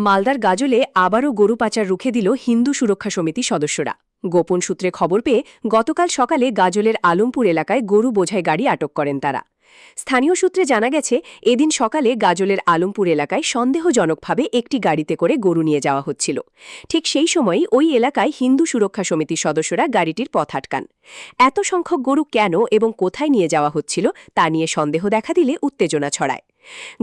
মালদার গাজলে আবারও গরু পাচার রুখে দিল হিন্দু সুরক্ষা সমিতি সদস্যরা। গোপন সূত্রে খবর পেয়ে গতকাল সকালে গাজলের আলমপুর এলাকায় গরু বোঝাই গাড়ি আটক করেন তারা। স্থানীয় সূত্রে জানা গেছে, এদিন সকালে গাজলের আলমপুর এলাকায় সন্দেহজনকভাবে একটি গাড়িতে করে গরু নিয়ে যাওয়া হচ্ছিল। ঠিক সেই সময়ই ওই এলাকায় হিন্দু সুরক্ষা সমিতির সদস্যরা গাড়িটির পথ আটকান। এত সংখ্যক গরু কেন এবং কোথায় নিয়ে যাওয়া হচ্ছিল তা নিয়ে সন্দেহ দেখা দিলে উত্তেজনা ছড়ায়।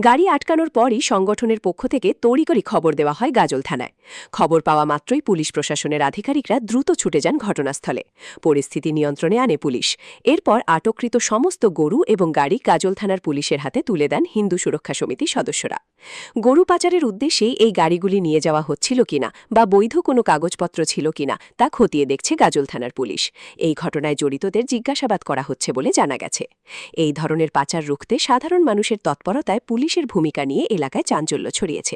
গাড়ি আটকানোর পরই সংগঠনের পক্ষ থেকে তড়িঘড়ি খবর দেওয়া হয় গাজল থানায়। খবর পাওয়া মাত্রই পুলিশ প্রশাসনের আধিকারিকরা দ্রুত ছুটে যান ঘটনাস্থলে। পরিস্থিতি নিয়ন্ত্রণে আনে পুলিশ। এরপর আটককৃত সমস্ত গরু এবং গাড়ি গাজল থানার পুলিশের হাতে তুলে দেন হিন্দু সুরক্ষা সমিতির সদস্যরা। গরু পাচারের উদ্দেশ্যে এই গাড়িগুলি নিয়ে যাওয়া হচ্ছিল কিনা বা বৈধ কোনো কাগজপত্র ছিল কিনা তা খতিয়ে দেখছে গাজল থানার পুলিশ। এই ঘটনায় জড়িতদের জিজ্ঞাসাবাদ করা হচ্ছে বলে জানা গেছে। এই ধরনের পাচার রুখতে সাধারণ মানুষের তৎপরতায় পুলিশের ভূমিকা নিয়ে এলাকায় চাঞ্চল্য ছড়িয়েছে।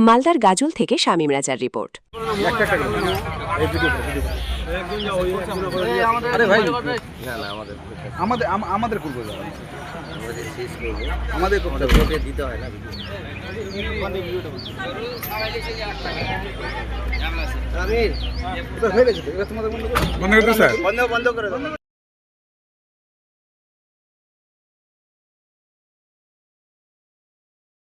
মালদার গাজল থেকে শামীম রাজার রিপোর্ট। বন্ধ করে দাও।